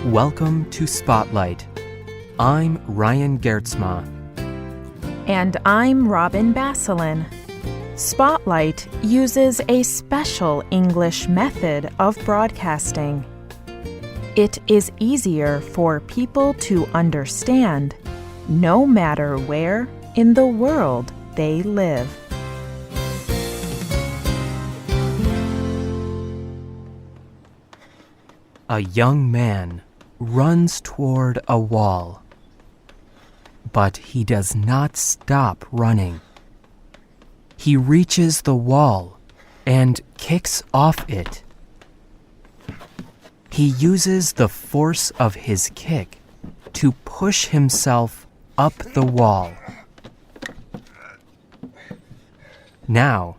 Welcome to Spotlight. I'm Ryan Geertsma. And I'm Robin Basselin. Spotlight uses a special English method of broadcasting. It is easier for people to understand, no matter where in the world they live. A young man runs toward a wall, but he does not stop running. He reaches the wall and kicks off it. He uses the force of his kick to push himself up the wall. Now,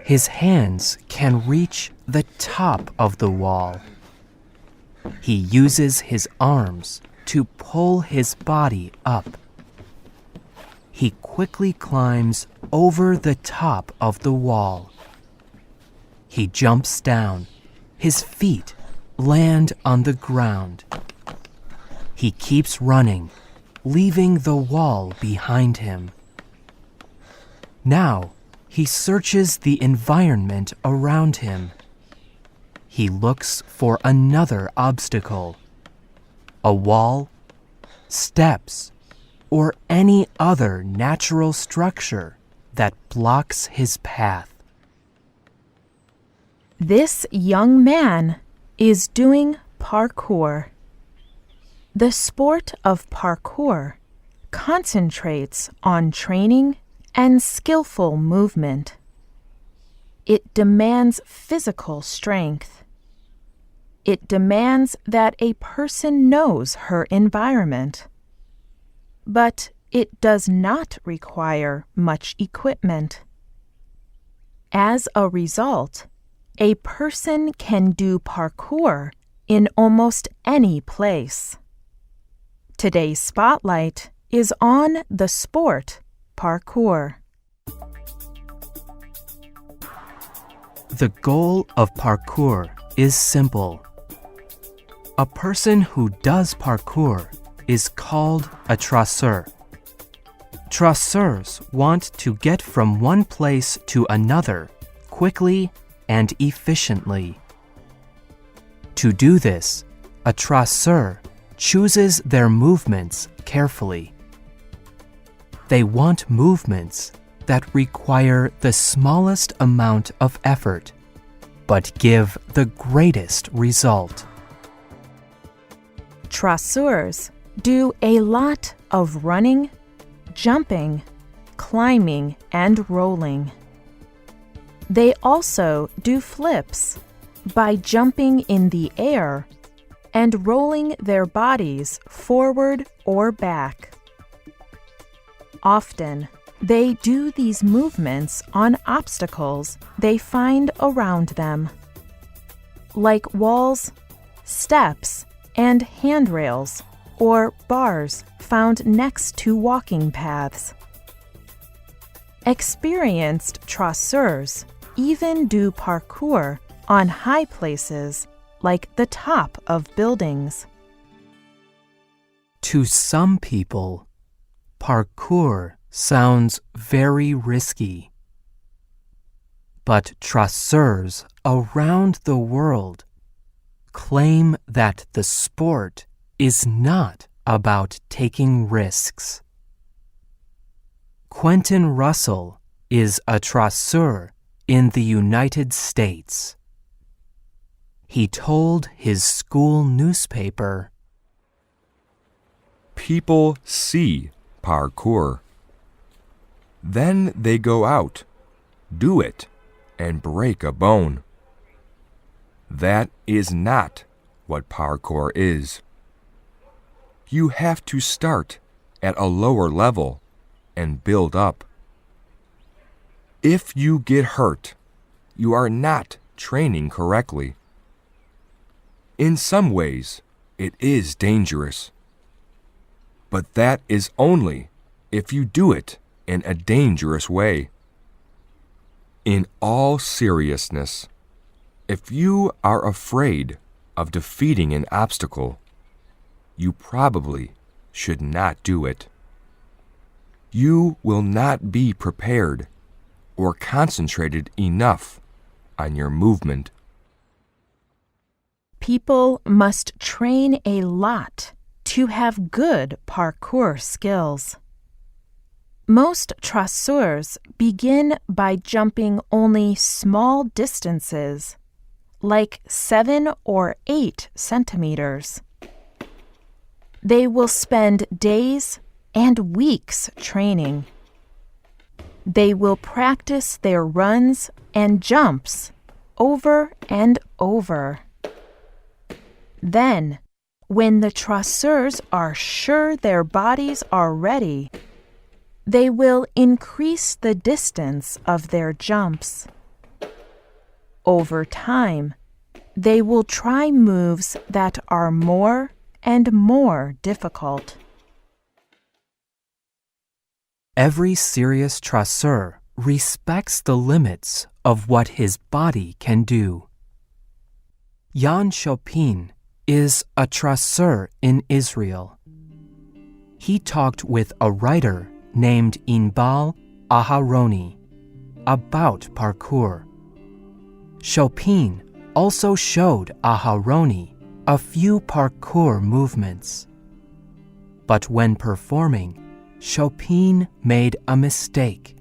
his hands can reach the top of the wall. He uses his arms to pull his body up. He quickly climbs over the top of the wall. He jumps down. His feet land on the ground. He keeps running, leaving the wall behind him. Now, he searches the environment around him. He looks for another obstacle, a wall, steps, or any other natural structure that blocks his path. This young man is doing parkour. The sport of parkour concentrates on training and skillful movement. It demands physical strength. It demands that a person knows her environment. But it does not require much equipment. As a result, a person can do parkour in almost any place. Today's spotlight is on the sport parkour. The goal of parkour is simple. A person who does parkour is called a traceur. Traceurs want to get from one place to another quickly and efficiently. To do this, a traceur chooses their movements carefully. They want movements that require the smallest amount of effort, but give the greatest result. Traceurs do a lot of running, jumping, climbing, and rolling. They also do flips by jumping in the air and rolling their bodies forward or back. Often, they do these movements on obstacles they find around them, like walls, steps, and handrails or bars found next to walking paths. Experienced traceurs even do parkour on high places like the top of buildings. To some people, parkour sounds very risky. But traceurs around the world claim that the sport is not about taking risks. Quentin Russell is a traceur in the United States. He told his school newspaper, "People see parkour. Then they go out, do it, and break a bone. That is not what parkour is. You have to start at a lower level and build up. If you get hurt, you are not training correctly. In some ways, it is dangerous. But that is only if you do it in a dangerous way. In all seriousness, if you are afraid of defeating an obstacle, you probably should not do it. You will not be prepared or concentrated enough on your movement. People must train a lot to have good parkour skills. Most traceurs begin by jumping only small distances, like 7 or 8 centimeters. They will spend days and weeks training. They will practice their runs and jumps over and over. Then, when the traceurs are sure their bodies are ready, they will increase the distance of their jumps. Over time, they will try moves that are more and more difficult. Every serious traceur respects the limits of what his body can do. Jan Chopin is a traceur in Israel. He talked with a writer named Inbal Aharoni about parkour. Chopin also showed Aharoni a few parkour movements. But when performing, Chopin made a mistake.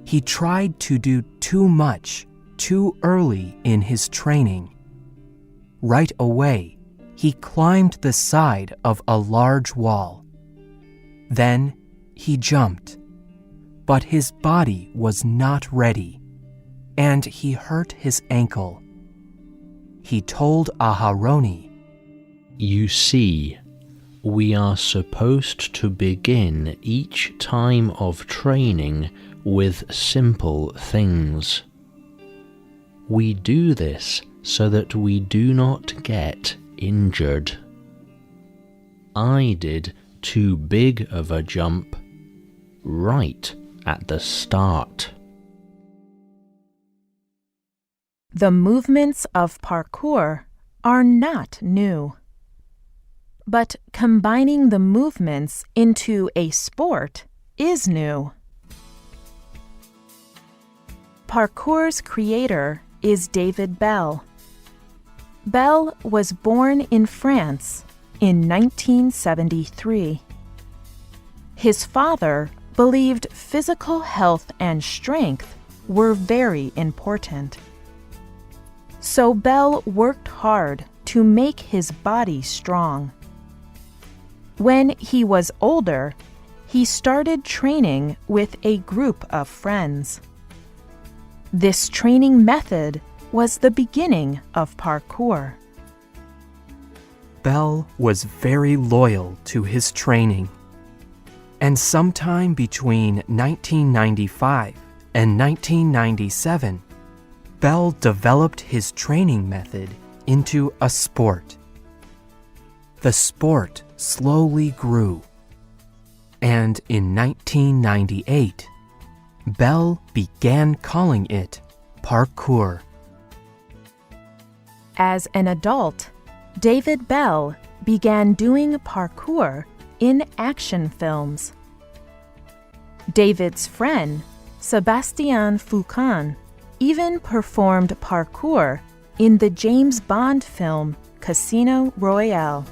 He tried to do too much too early in his training. Right away, he climbed the side of a large wall. Then he jumped, but his body was not ready, and he hurt his ankle. He told Aharoni, "You see, we are supposed to begin each time of training with simple things. We do this so that we do not get injured. I did too big of a jump right at the start." The movements of parkour are not new. But combining the movements into a sport is new. Parkour's creator is David Bell. Bell was born in France in 1973. His father believed physical health and strength were very important. So Bell worked hard to make his body strong. When he was older, he started training with a group of friends. This training method was the beginning of parkour. Bell was very loyal to his training. And sometime between 1995 and 1997, Bell developed his training method into a sport. The sport slowly grew, and in 1998, Bell began calling it parkour. As an adult, David Bell began doing parkour in action films. David's friend, Sébastien Foucan, even performed parkour in the James Bond film Casino Royale.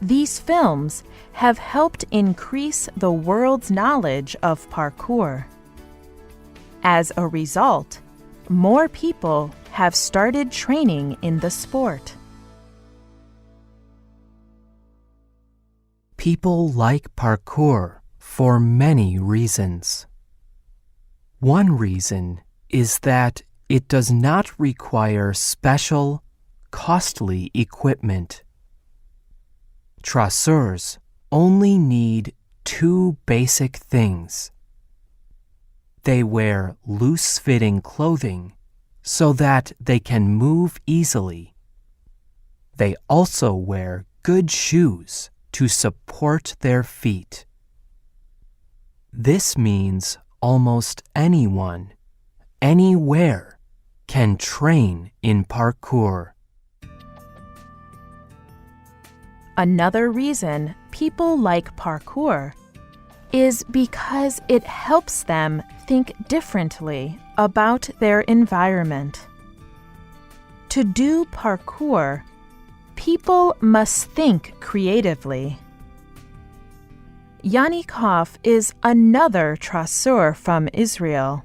These films have helped increase the world's knowledge of parkour. As a result, more people have started training in the sport. People like parkour for many reasons. One reason is that it does not require special, costly equipment. Traceurs only need two basic things. They wear loose-fitting clothing so that they can move easily. They also wear good shoes to support their feet. This means almost anyone, anywhere, can train in parkour. Another reason people like parkour is because it helps them think differently about their environment. To do parkour, people must think creatively. Yanikov is another trasseur from Israel.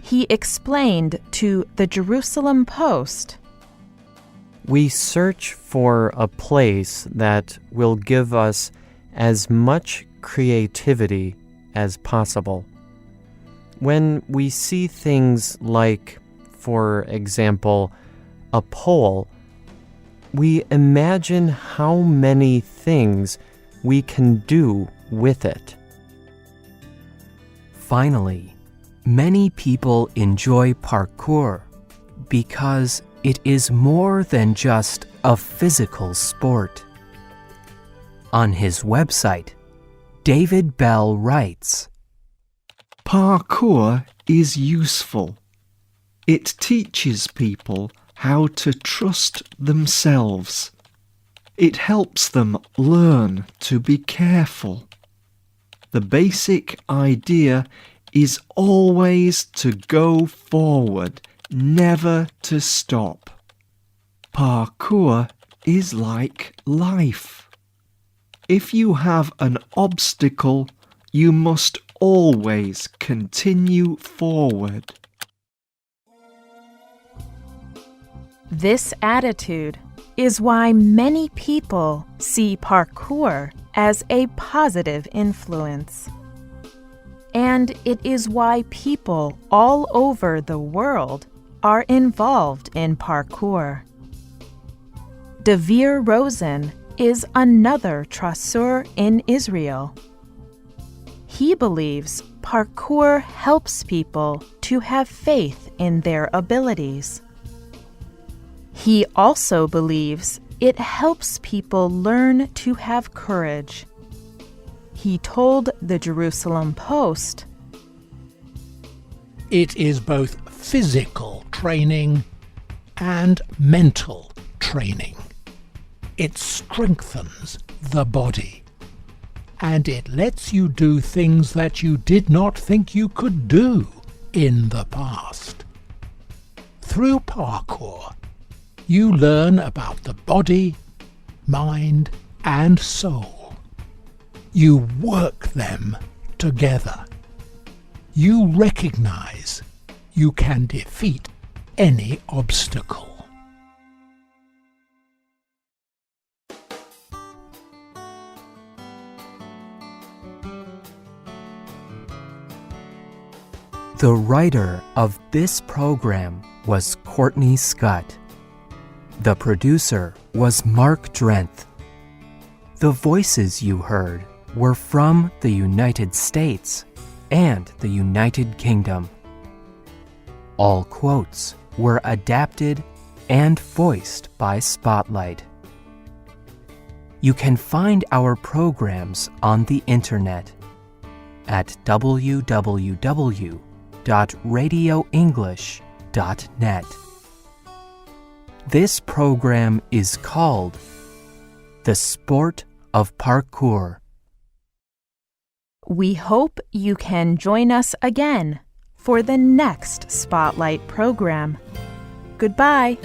He explained to the Jerusalem Post, We search for a place that will give us as much creativity as possible. When we see things like, for example, a pole, we imagine how many things we can do with it. Finally, many people enjoy parkour because it is more than just a physical sport. On his website, David Bell writes, Parkour is useful. It teaches people how to trust themselves. It helps them learn to be careful. The basic idea is always to go forward, never to stop. Parkour is like life. If you have an obstacle, you must always continue forward. This attitude is why many people see parkour as a positive influence. And it is why people all over the world are involved in parkour. Devere Rosen is another trasseur in Israel. He believes parkour helps people to have faith in their abilities. He also believes it helps people learn to have courage. He told the Jerusalem Post, It is both physical training and mental training. It strengthens the body, and it lets you do things that you did not think you could do in the past. Through parkour, you learn about the body, mind, and soul. You work them together. You recognize you can defeat any obstacle. The writer of this program was Courtney Scott. The producer was Mark Drenth. The voices you heard were from the United States and the United Kingdom. All quotes were adapted and voiced by Spotlight. You can find our programs on the internet at www.radioenglish.net. This program is called The Sport of Parkour. We hope you can join us again for the next Spotlight program. Goodbye.